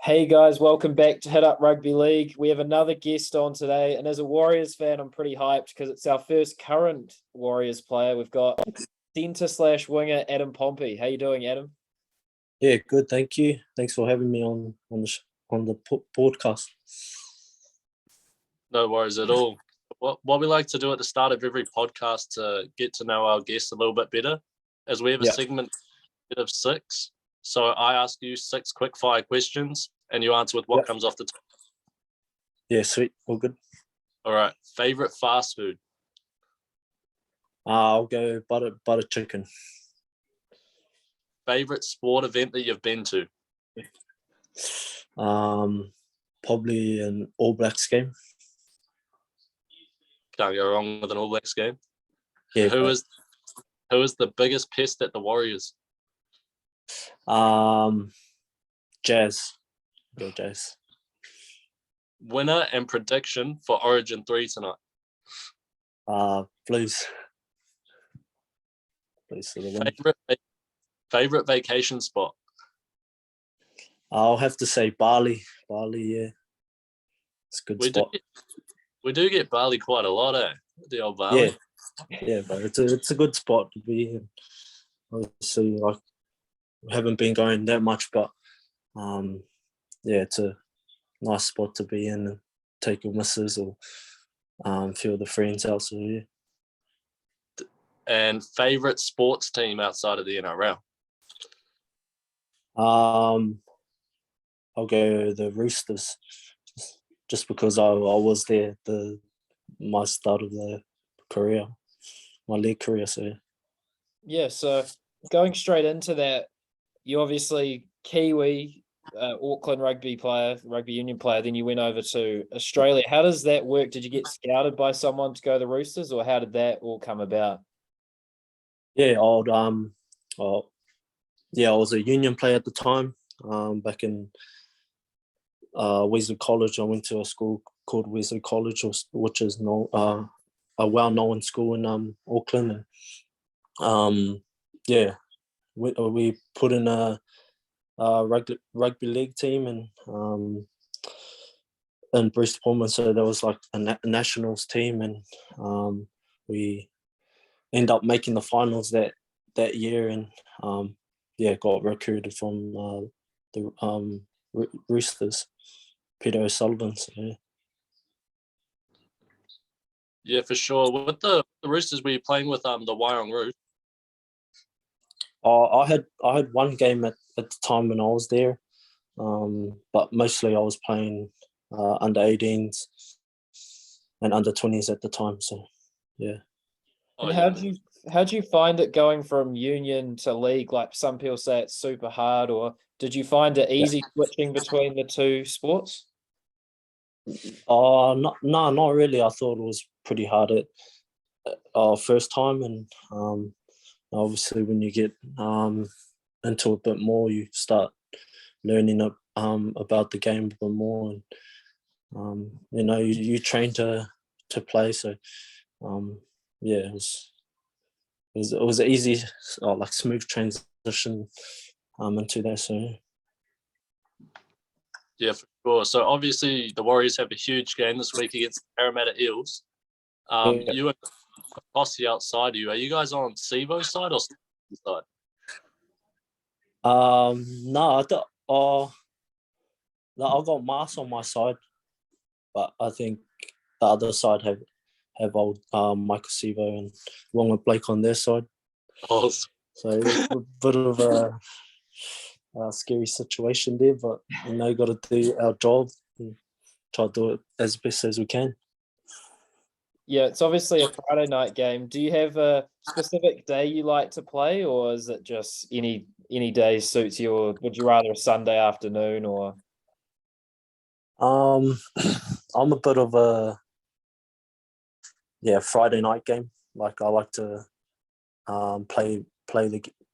Hey guys, welcome back to Hit Up Rugby League. We have another guest on today, and as a Warriors fan, I'm pretty hyped because it's our first current Warriors player. We've got centre slash winger Adam Pompey. How you doing, Adam? Yeah, good. Thank you. Thanks for having me on the podcast. No worries at all. What we like to do at the start of every podcast to get to know our guests a little bit better is we have a segment of six. So I ask you six quick fire questions and you answer with what comes off the top. Yeah, sweet. All good. All right. Favorite fast food? I'll go butter chicken. Favorite sport event that you've been to? Probably an All Blacks game. Can't go wrong with an All Blacks game. Yeah. Who is the biggest pest at the Warriors? Jazz. Go Jazz. Winner and prediction for Origin 3 tonight? Blues. Blues for the win. Favorite vacation spot? I'll have to say Bali. Bali, yeah. It's a good spot. We do get Bali quite a lot, eh? The old Bali. Yeah, but it's a good spot to be in. Obviously, like, we haven't been going that much, but it's a nice spot to be in and take your missus or a few of the friends out. So yeah. And favorite sports team outside of the NRL? I'll go the Roosters, just because I was there my start of the career, my league career. So Yeah, so going straight into that, you obviously Kiwi, Auckland rugby union player, then you went over to Australia. How does that work? Did you get scouted by someone to go to the Roosters, or how did that all come about? Yeah, I was a union player at the time. Back in Wesley College, I went to a school called Wesley College, which is a well-known school in Auckland. And we put in a rugby league team and Bruce Pullman. So there was like a nationals team, and we end up making the finals that year, and got recruited from the Roosters, Peter O'Sullivan. So, yeah. Yeah, for sure. With the Roosters, were you playing with the Wyong Roos? I had one game at the time when I was there, but mostly I was playing under 18s and under 20s at the time. So, yeah. And how'd you find it going from union to league? Like, some people say it's super hard, or did you find it easy switching between the two sports? Not really. I thought it was pretty hard at our first time, and obviously when you get into a bit more, you start learning about the game a bit more, and you train to play. So it was an easy, smooth transition into that. So yeah, for sure. So obviously the Warriors have a huge game this week against the Parramatta Eels. You and Posse outside of you. Are you guys on Sivo's side or side? No, I've got Mars on my side, but I think the other side have old Michael Sivo and Wonga Blake on their side. Awesome. So it's a bit of a scary situation there, but got to do our job and try to do it as best as we can. Yeah, it's obviously a Friday night game. Do you have a specific day you like to play, or is it just any day suits you, or would you rather a Sunday afternoon? Or I'm a bit of a Friday night game. Like, I like to play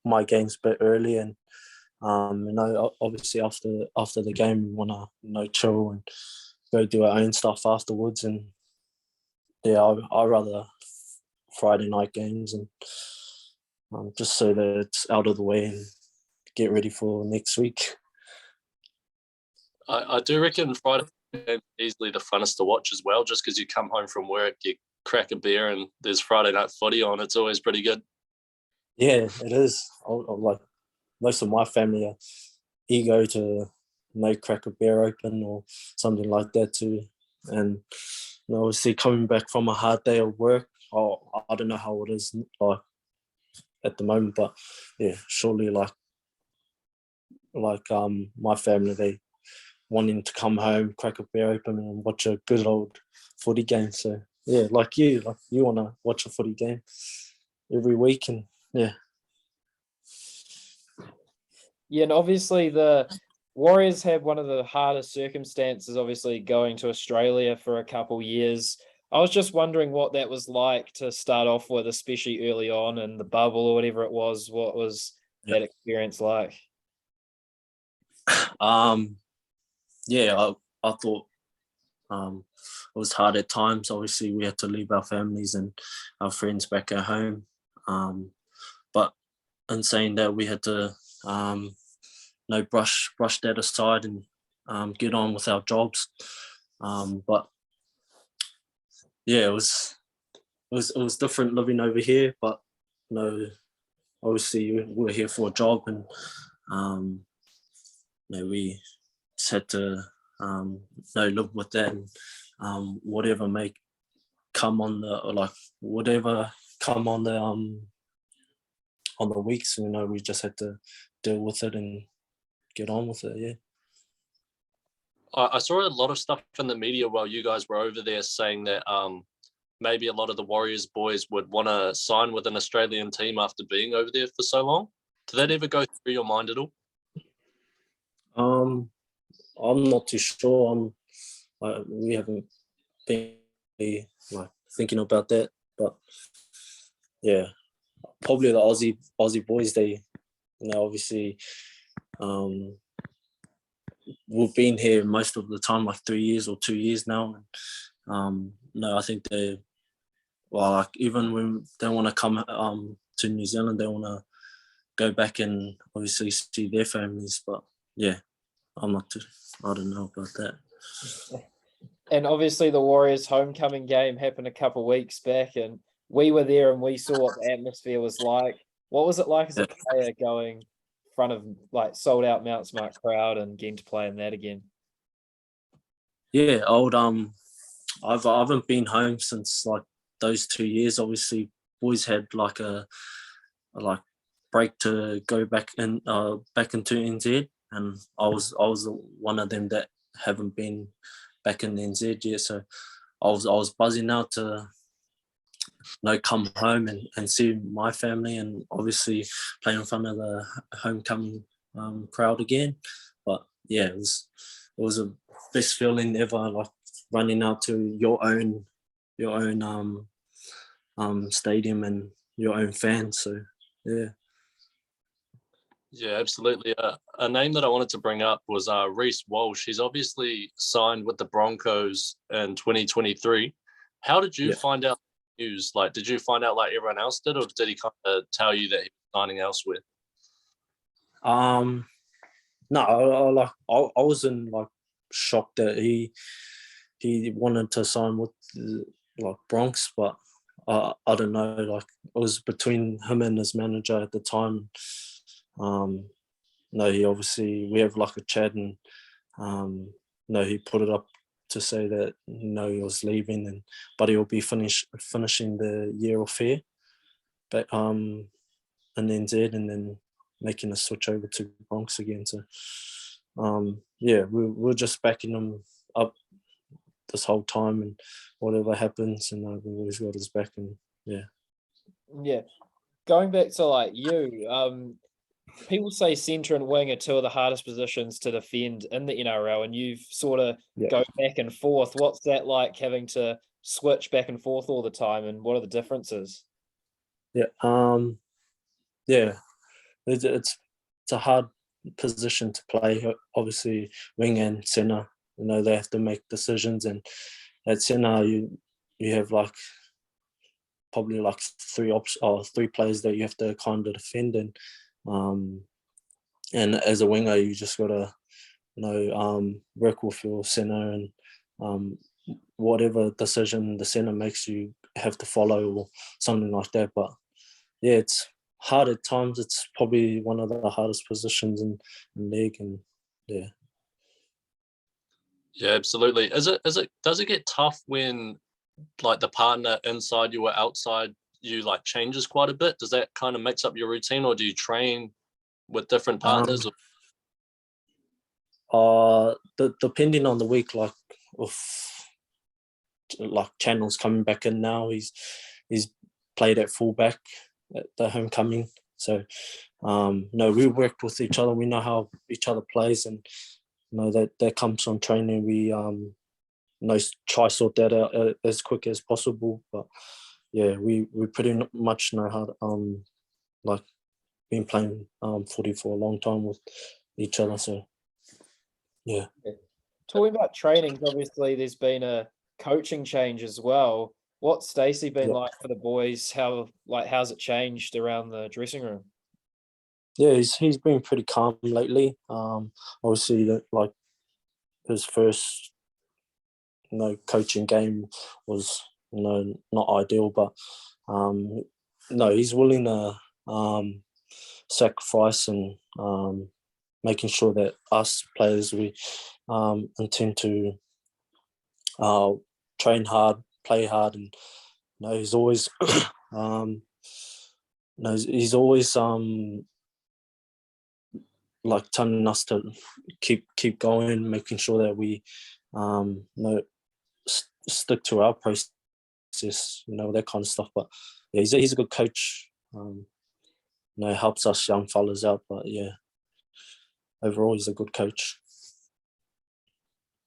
my games a bit early, and obviously after the game we want to chill and go do our own stuff afterwards. And I rather Friday night games, and just so that it's out of the way and get ready for next week. I do reckon Friday is easily the funnest to watch as well, just because you come home from work, you crack a beer, and there's Friday night footy on. It's always pretty good. Yeah, it is. I like most of my family are eager to crack a beer open or something like that too. And obviously coming back from a hard day of work, I don't know how it is like at the moment, but yeah, surely like my family, they wanting to come home, crack a beer open and watch a good old footy game. So yeah, like you want to watch a footy game every week, and yeah. Yeah, and obviously the Warriors had one of the hardest circumstances, obviously going to Australia for a couple years. I was just wondering what that was like to start off with, especially early on in the bubble or whatever it was. What was that experience like? Yeah, I thought it was hard at times. Obviously, we had to leave our families and our friends back at home. But in saying that, we had to brush that aside and get on with our jobs. But yeah, it was different living over here. But obviously we're here for a job, and we just had to live with that, and whatever may come on whatever come on the weeks, we just had to deal with it and get on with it. Yeah. I saw a lot of stuff in the media while you guys were over there saying that maybe a lot of the Warriors boys would want to sign with an Australian team after being over there for so long. Did that ever go through your mind at all? I'm not too sure. We haven't been thinking about that, but yeah, probably the Aussie boys. They, obviously, we've been here most of the time, like 3 years or 2 years now. I think they, even when they want to come to New Zealand, they want to go back and obviously see their families. But yeah, I don't know about that. And obviously the Warriors homecoming game happened a couple of weeks back, and we were there and we saw what the atmosphere was like. What was it like as a player going in front of sold out Mount Smart crowd and getting to play in that again? Yeah, I haven't been home since those 2 years. Obviously, boys had a break to go back into NZ, and I was one of them that haven't been back in NZ yet. So I was buzzing out to come home and see my family, and obviously play in front of the homecoming crowd again. But yeah, it was a best feeling ever, running out to your own stadium and your own fans. So yeah. Yeah, absolutely. A name that I wanted to bring up was Reece Walsh. He's obviously signed with the Broncos in 2023. How did you find out the news? Did you find out like everyone else did, or did he kind of tell you that he was signing elsewhere? No, I was in shock that he wanted to sign with Bronx, but I don't know. It was between him and his manager at the time. He obviously, we have a chat, and he put it up to say that he was leaving, but he'll be finishing the year off here, but in NZ, and then making a switch over to Bronx again. So we're just backing him up this whole time, and whatever happens, and we've always got his back. And yeah, going back to you, people say centre and wing are two of the hardest positions to defend in the NRL, and you've sort of go back and forth. What's that like, having to switch back and forth all the time, and what are the differences? It's a hard position to play. Obviously, wing and centre, they have to make decisions, and at centre you have probably three players that you have to kind of defend, and as a winger you just gotta work with your center, and whatever decision the center makes, you have to follow or something like that. But yeah, it's hard at times. It's probably one of the hardest positions in league, and yeah. Yeah, absolutely. Does it get tough when like the partner inside you or outside you like changes quite a bit? Does that kind of mix up your routine, or do you train with different partners? Depending on the week, like like Channel's coming back in now. He's played at fullback at the homecoming. So no, we worked with each other. We know how each other plays, and that comes from training. We try sort that out as quick as possible. But yeah, we pretty much know how to, like been playing footy for a long time with each other. So yeah. Talking about trainings, obviously there's been a coaching change as well. What's Stacey been like for the boys? How's it changed around the dressing room? Yeah, he's been pretty calm lately. Obviously, that like his first coaching game was not ideal, but no, he's willing to sacrifice and making sure that us players, we intend to train hard, play hard, and he's always he's always like telling us to keep going, making sure that we stick to our process, that kind of stuff. But yeah, he's a good coach. Helps us young fellas out. But yeah, overall, he's a good coach.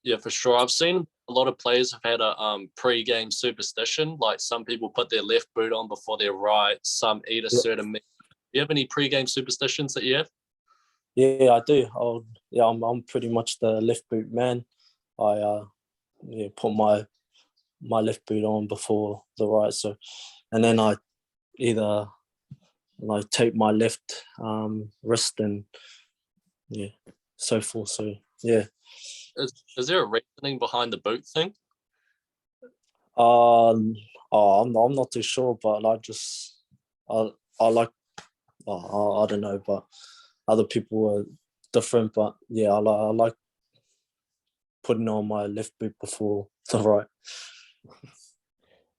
Yeah, for sure. I've seen a lot of players have had a pre-game superstition. Like some people put their left boot on before their right. Some eat a certain meal. Do you have any pre-game superstitions that you have? Yeah, I do. I'm pretty much the left boot man. I put my left boot on before the right. So, and then I either tape my left wrist and so forth. So yeah. Is there a reasoning behind the boot thing? I'm not too sure, but I like. I don't know, but other people are different. But yeah, I like putting on my left boot before the right.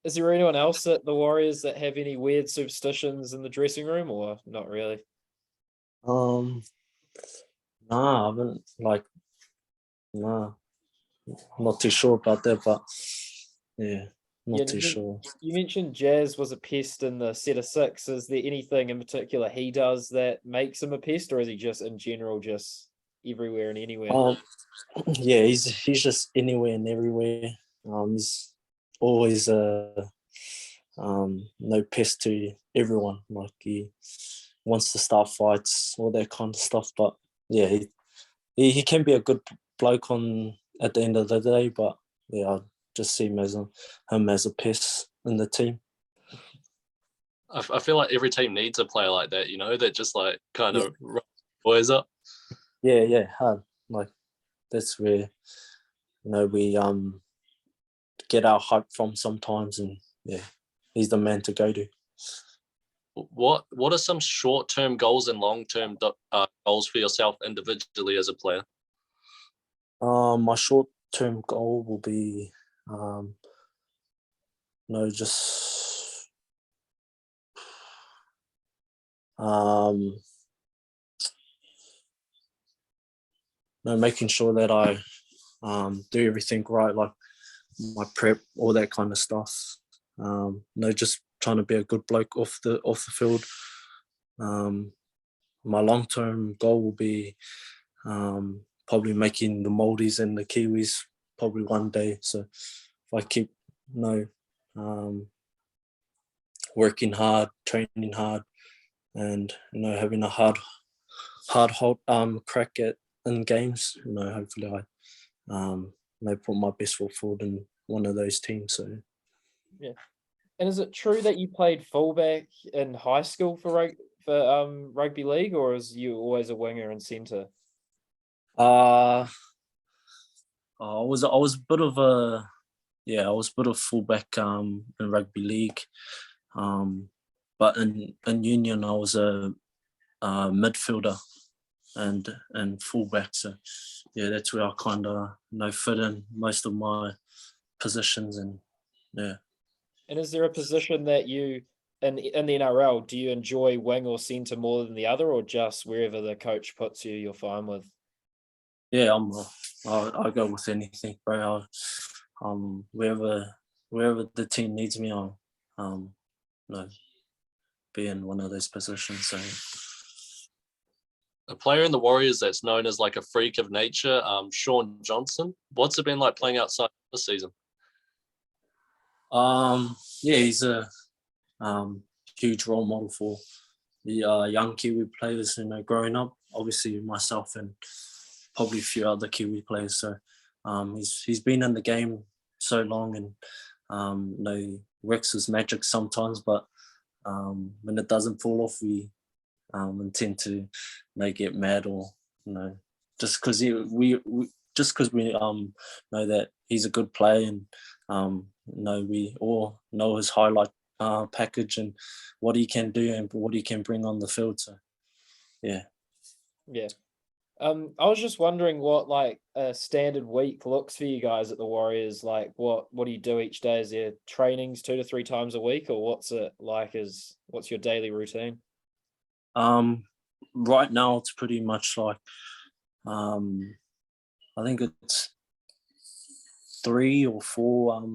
Is there anyone else at the Warriors that have any weird superstitions in the dressing room, or not really? Nah, I haven't nah, I'm not too sure about that, but yeah, not too sure. You mentioned Jazz was a pest in the set of six. Is there anything in particular he does that makes him a pest, or is he just in general just everywhere and anywhere? Yeah, he's just anywhere and everywhere. He's always no pest to everyone. Like he wants to start fights, all that kind of stuff. But yeah, he can be a good bloke at the end of the day. But yeah, I just see him as a pest in the team. I feel like every team needs a player like that, that just like kind of boys up. Yeah, hard. Like that's where we get our hype from sometimes, and yeah, he's the man to go to. What are some short-term goals and long-term goals for yourself individually as a player? My short-term goal will be just making sure that I do everything right, like my prep, all that kind of stuff. Just trying to be a good bloke off the field. My long-term goal will be probably making the Maldives and the Kiwis probably one day. So if I keep working hard, training hard, and having a hard crack in games, hopefully I put my best foot forward in one of those teams. So yeah. And is it true that you played fullback in high school for rugby league, or is you always a winger and centre? Uh, I was a bit of a I was a bit of fullback in rugby league, but in union I was a midfielder and fullback. So yeah, that's where I kind of fit in most of my positions and yeah. And is there a position that you in the NRL, do you enjoy wing or centre more than the other, or just wherever the coach puts you, you're fine with? Yeah, I go with anything, bro. Wherever the team needs me, I'll no, be in one of those positions. So A player in the Warriors that's known as like a freak of nature, Sean Johnson. What's it been like playing outside this season? yeah, he's a huge role model for the young Kiwi players, growing up. Obviously, myself and probably a few other Kiwi players. So he's been in the game so long, and works his magic sometimes. But when it doesn't fall off, we intend to get mad or just because we know that he's a good player, and we all know his highlight package and what he can do and what he can bring on the field. So yeah. I was just wondering what like a standard week looks for you guys at the Warriors. Like what do you do each day? Is there trainings 2 to 3 times a week, or what's it like? What's your daily routine? Right now it's pretty much like I think it's 3 or 4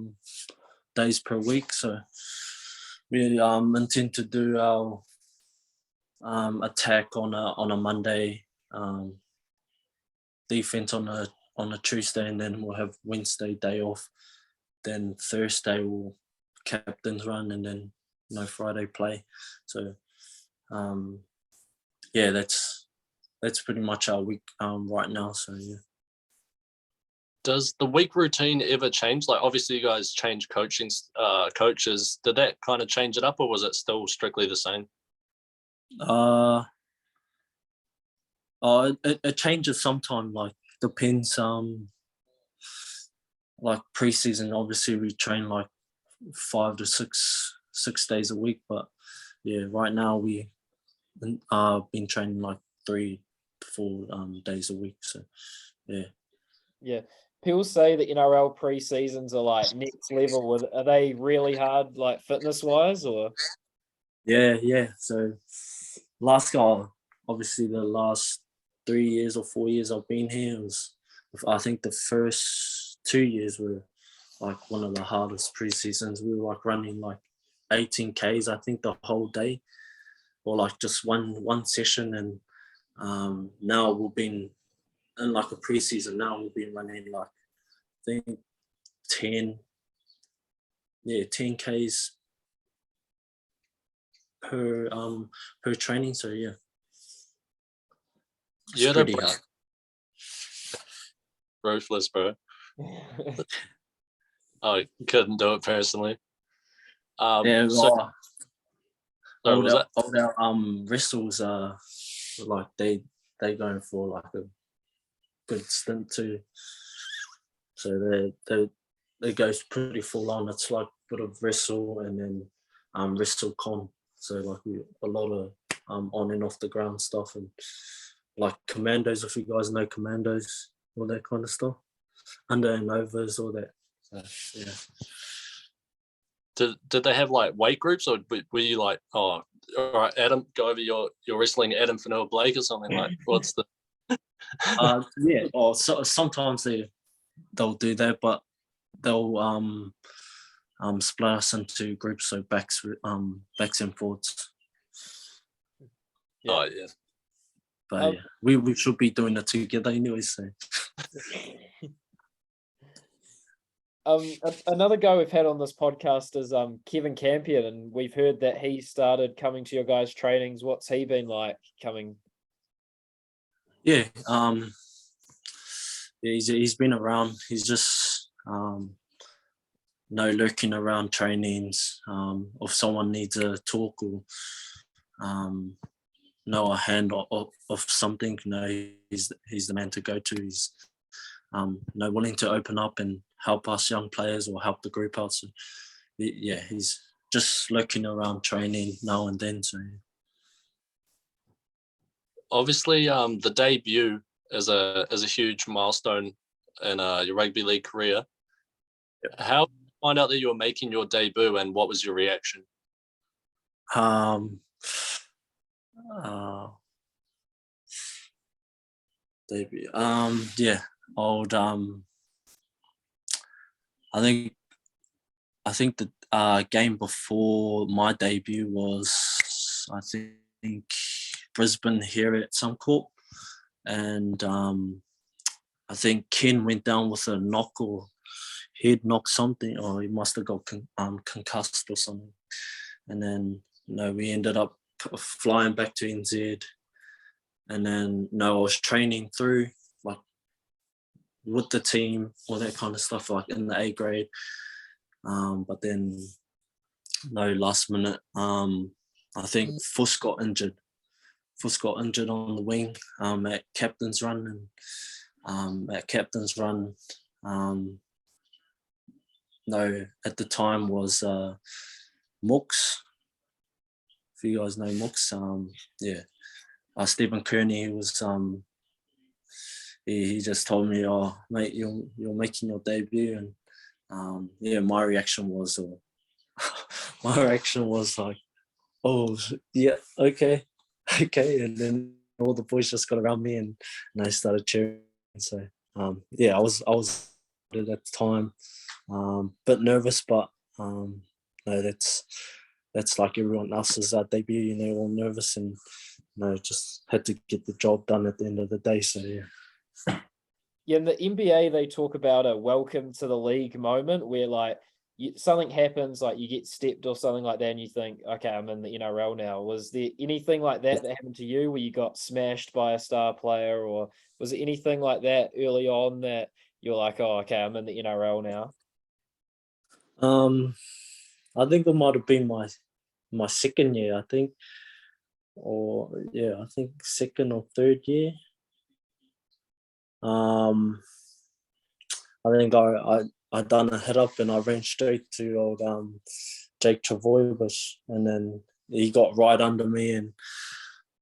days per week. So we intend to do our attack on a Monday, defense on a Tuesday, and then we'll have Wednesday day off. Then Thursday we'll captain's run, and then Friday play. So yeah, that's pretty much our week right now. So yeah. Does the week routine ever change? Like obviously you guys change coaches. Did that kind of change it up, or was it still strictly the same? It changes sometimes. Like depends. Like preseason, obviously we train like 5 to 6 days a week. But yeah, right now we been training like 3 to 4 days a week. So yeah. Yeah. People say that NRL pre-seasons are like next level. Are they really hard, like fitness wise, or? Yeah. So obviously the last 3 years or 4 years I've been here, I think the first 2 years were like one of the hardest pre-seasons. We were like running like 18 Ks, I think, the whole day, or like just one session. And now we've been in like a pre-season. Now we've been running like I think 10 Ks per training. So yeah, it's pretty hard. Ruthless, bro. I couldn't do it personally. Yeah, so, wrestles are like they going for like a good stint too. So they goes pretty full on. It's like a bit of wrestle and then wrestle con. So like a lot of on and off the ground stuff, and like commandos, if you guys know commandos, all that kind of stuff. Under and overs, all that. So yeah. Did they have like weight groups, or were you like, oh, all right, Adam, go over your wrestling Adam Fanua Blake or something like? What's the? Yeah. Or so sometimes they'll do that, but they'll split us into groups, so backs and forwards. Yeah. Oh yeah. But yeah, we should be doing it together anyway. So. Another guy we've had on this podcast is Kevin Campion, and we've heard that he started coming to your guys' trainings. What's he been like coming? Yeah, he's been around. He's just lurking around trainings. If someone needs a talk or know a hand of something, he's the man to go to. He's willing to open up and help us young players or help the group out. So yeah, he's just looking around training now and then. So obviously, the debut is a huge milestone in your rugby league career. How did you find out that you were making your debut, and what was your reaction? Debut. Yeah, old. I think the game before my debut was, I think, Brisbane here at Suncorp, and I think Ken went down with a knock or head knock something, or he must have got concussed or something, and then we ended up flying back to NZ, and then I was training through like with the team, all that kind of stuff, like in the A grade. But then last minute, I think Fuss got injured. Fuss got injured on the wing at captain's run, and at captain's run, at the time was Mooks. If you guys know Mooks, yeah. Stephen Kearney, he was he just told me, "Oh, mate, you're making your debut," and yeah, my reaction was like, "Oh, yeah, okay," and then all the boys just got around me and they started cheering. So yeah, I was at the time, bit nervous, but no, that's like everyone else's debut. All nervous and just had to get the job done at the end of the day. So yeah. Yeah, in the NBA, they talk about a welcome to the league moment where like something happens, like you get stepped or something like that, and you think, okay, I'm in the NRL now. Was there anything like that happened to you where you got smashed by a star player, or was it anything like that early on that you're like, oh, okay, I'm in the NRL now? I think it might have been my second year, I think. Or yeah, I think second or third year. I think I done a hit up and I ran straight to old Jake Travojevic, and then he got right under me, and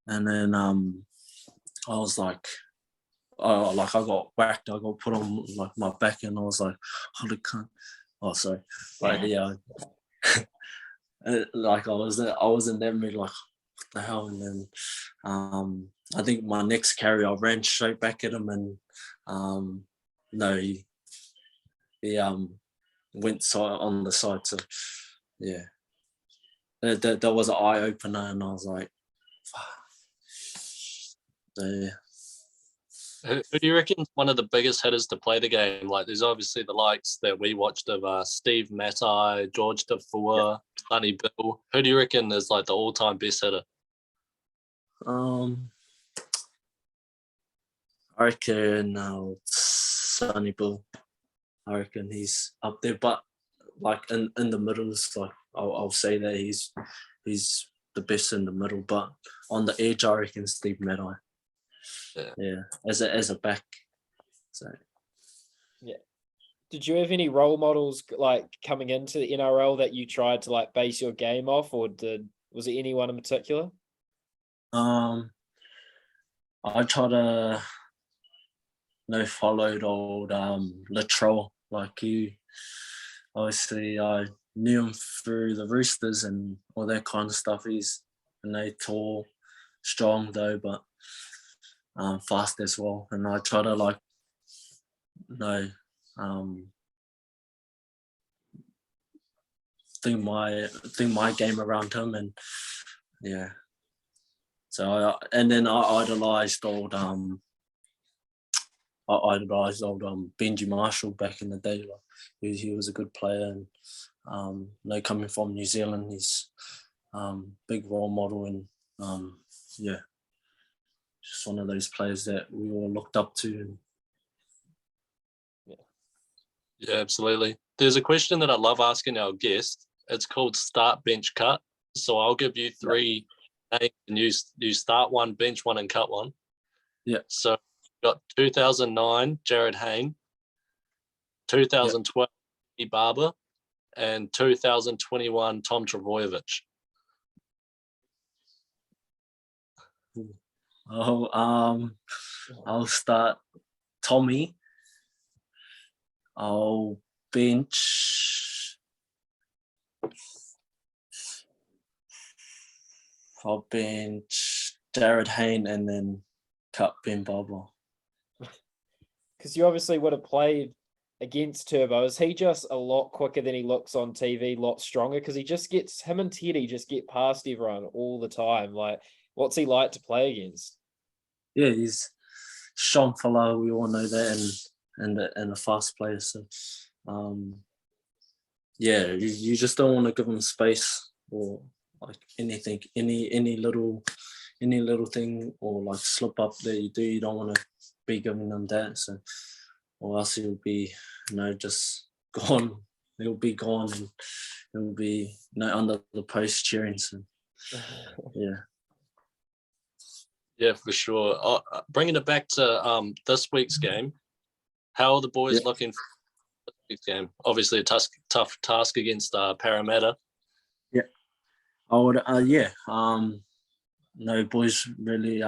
then I was like, I got whacked. I got put on like my back, and I was like, holy cunt. Oh, sorry, but yeah, like I was in that mood, like what the hell, and then I think my next carry I ran straight back at him, and he went on the side. So yeah, that was an eye opener, and I was like, so, yeah. Who do you reckon is one of the biggest hitters to play the game? Like, there's obviously the likes that we watched of Steve Matai, George Tafua, Sonny Bill. Who do you reckon is like the all-time best hitter? I reckon Sonny Bill. I reckon he's up there, but like in the middle, it's like I'll say that he's the best in the middle, but on the edge, I reckon Steve Matai. Yeah, as a back. So yeah. Did you have any role models like coming into the NRL that you tried to like base your game off, or was it anyone in particular? I try to followed old Latrell. Like he, obviously I knew him through the Roosters and all that kind of stuff. He's tall, strong though, but fast as well. And I try to like think my game around him, and yeah. So and then I idolized old Benji Marshall back in the day. Like, he was a good player, and coming from New Zealand, he's big role model, and yeah, just one of those players that we all looked up to. Yeah, absolutely. There's a question that I love asking our guests. It's called Start, Bench, Cut. So I'll give you three and you start one, bench one, and cut one. Yeah. So got 2009 Jared Hayne, 2012 Barber, and 2021 Tom Trebojevic. I'll start Tommy. I'll bench. Jared Hayne and then cut Ben Barber. Because you obviously would have played against Turbo. Is he just a lot quicker than he looks on TV, a lot stronger? Because him and Teddy just get past everyone all the time. Like, what's he like to play against? Yeah, he's strong fella. We all know that, and a fast player. So, yeah, you just don't want to give him space or like anything, any little thing or like slip up that you do. You don't want to be giving them that. So, or else he'll be, just gone. He'll be gone, and he'll be, under the post cheering. So, yeah. Yeah, for sure. Bringing it back to this week's game, how are the boys looking for this week's game? Obviously, a tough task against Parramatta. Yeah, I would. Yeah. No, boys really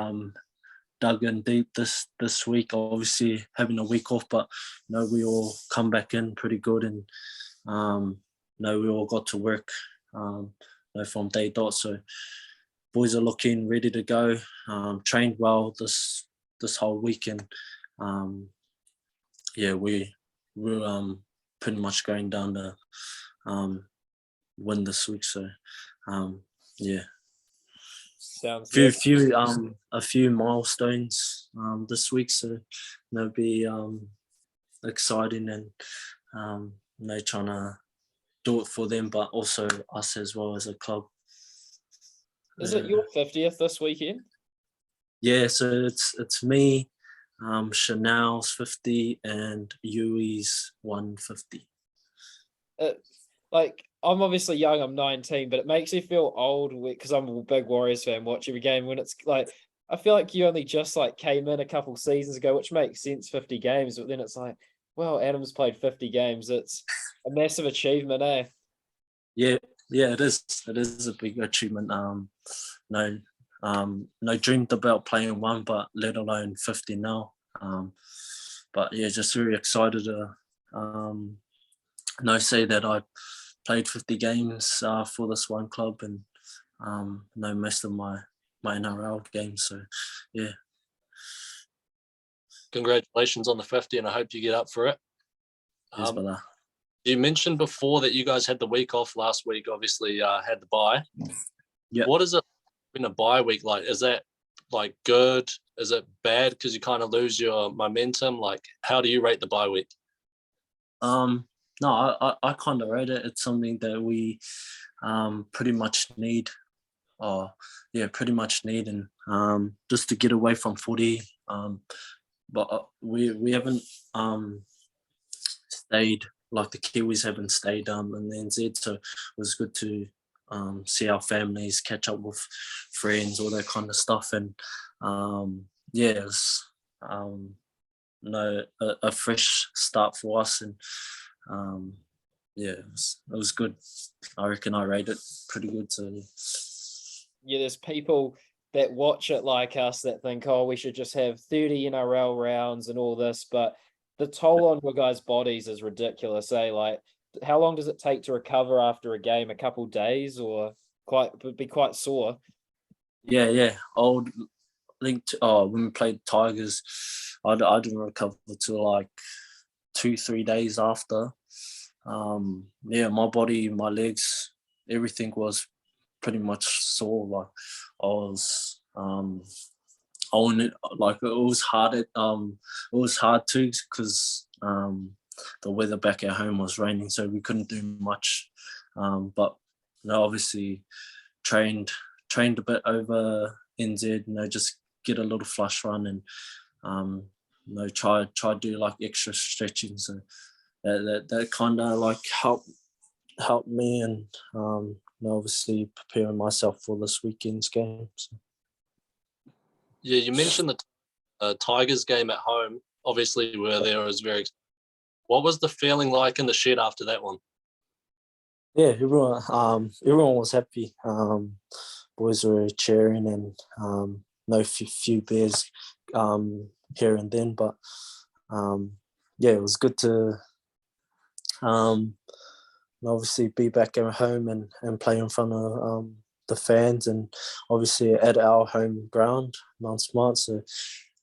dug in deep this week. Obviously, having a week off, but we all come back in pretty good, and we all got to work from day dot. So boys are looking ready to go. Trained well this whole weekend. We're pretty much going down to win this week. So yeah. Sounds good. A few milestones this week, so they'll be exciting, and trying to do it for them, but also us as well as a club. Is it your 50th this weekend? Yeah, so it's me, Chanel's 50 and Yui's 150. Like, I'm obviously young, I'm 19, but it makes me feel old because I'm a big Warriors fan. Watch every game when it's like, I feel like you only just like came in a couple seasons ago, which makes sense, 50 games, but then it's like, well, Adam's played 50 games. It's a massive achievement, eh? Yeah, it is. It is a big achievement. Dreamed about playing one, but let alone 50 now. But yeah, just very excited to say that I played 50 games for this one club, and most of my NRL games. So yeah. Congratulations on the 50, and I hope you get up for it. Yes, brother. You mentioned before that you guys had the week off last week, obviously had the bye. Yeah. What is it in a bye week like? Is that like good? Is it bad because you kind of lose your momentum? Like, how do you rate the bye week? No, I kind of rate it. It's something that we pretty much need. Pretty much need, and just to get away from footy. But we haven't stayed like the Kiwis haven't stayed in the NZ, so it was good to see our families, catch up with friends, all that kind of stuff, and it was a fresh start for us, and it was good. I reckon I rate it pretty good. So yeah, there's people that watch it like us that think, oh, we should just have 30 NRL rounds and all this, but the toll on your guys' bodies is ridiculous, eh? Like, how long does it take to recover after a game? A couple of days, or be quite sore? Yeah. I think when we played Tigers, I didn't recover till like 2-3 days after. My body, my legs, everything was pretty much sore. Like I was, I wanted, like it was hard too because the weather back at home was raining, so we couldn't do much. But obviously trained a bit over NZ. Just get a little flush run and try to do like extra stretching. So that kind of like helped me and obviously preparing myself for this weekend's game. So. Yeah, you mentioned the Tigers game at home. Obviously, we were there. It was very. What was the feeling like in the shed after that one? Yeah, everyone was happy. Boys were cheering, and no few beers here and then, but yeah, it was good to obviously be back at home and play in front of the fans, and obviously at our home ground, Mount Smart. So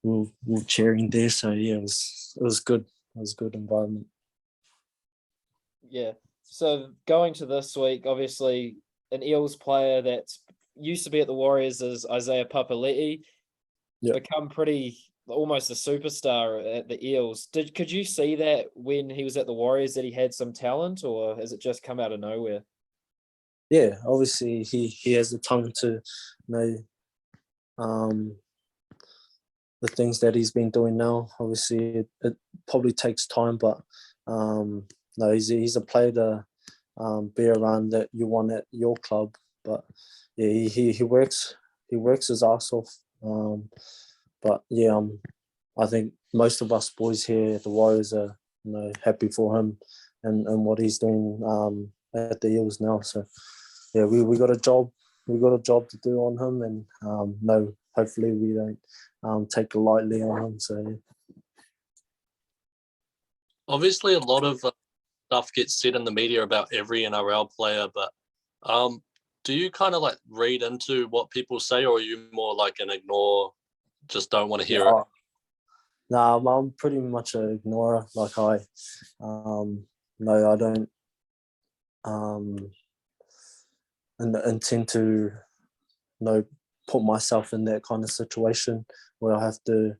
we were cheering there. So yeah, it was good. It was a good environment. Yeah. So going to this week, obviously an Eels player that used to be at the Warriors is Isaiah Papali'i, become pretty almost a superstar at the Eels. Could you see that when he was at the Warriors that he had some talent, or has it just come out of nowhere? Yeah, obviously he has the tongue to know the things that he's been doing now. Obviously, it probably takes time, but no, he's a player to be around that you want at your club. But yeah, he works his ass off. But yeah, I think most of us boys here at the Warriors are happy for him and what he's doing at the Eels now. So yeah, we got a job to do on him, and no, hopefully we don't take it lightly on him. So yeah. Obviously, a lot of stuff gets said in the media about every NRL player, but do you kind of like read into what people say, or are you more like an ignore, just don't want to hear it? No, I'm pretty much an ignorer. Like no, I don't intend to put myself in that kind of situation where I have to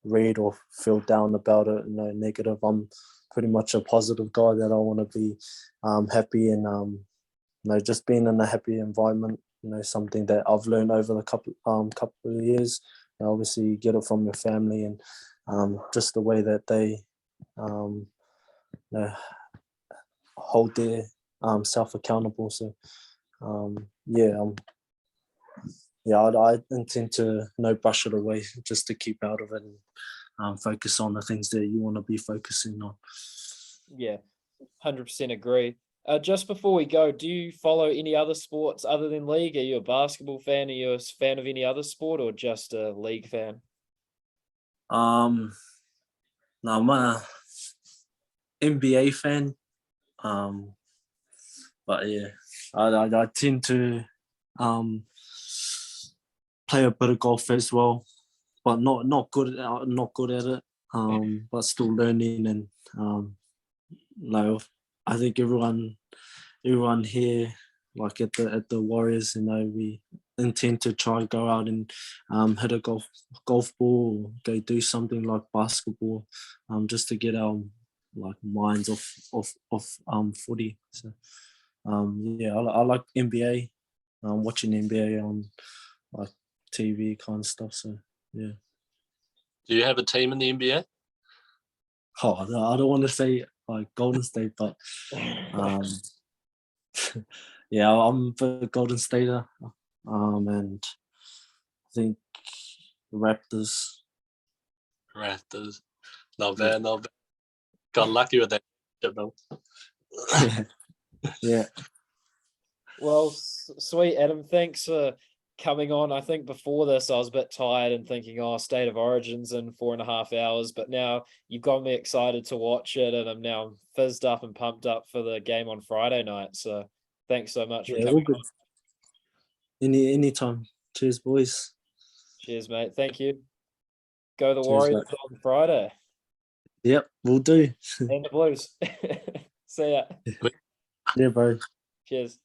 read or feel down about it, negative. I'm pretty much a positive guy that I want to be happy, and just being in a happy environment, something that I've learned over the couple of years. Obviously you get it from your family, and just the way that they hold their self accountable. So I intend to brush it away just to keep out of it and focus on the things that you want to be focusing on. Yeah, 100% agree. Just before we go, do you follow any other sports other than league? Are you a basketball fan? Are you a fan of any other sport, or just a league fan? No, I'm a NBA fan. But yeah, I tend to play a bit of golf as well, but not good at it. But still learning, and I think everyone here, like at the Warriors, we intend to try to go out and hit a golf ball, or go do something like basketball, just to get our minds off footy. So I like NBA, watching NBA on like TV kind of stuff. So yeah. Do you have a team in the NBA? Oh, I don't want to say like Golden State, but yeah, I'm for Golden State, and I think Raptors. Raptors. Not bad, not bad. Got lucky with that, though. Yeah. Well, sweet, Adam. Thanks for coming on. I think before this, I was a bit tired and thinking, State of Origins in 4.5 hours. But now you've got me excited to watch it, and I'm now fizzed up and pumped up for the game on Friday night. So thanks so much for coming on. Anytime. Cheers, boys. Cheers, mate. Thank you. Go the Cheers, Warriors mate. on Friday. Yep, we'll do. And the Blues. See ya. Yeah, bro. Cheers.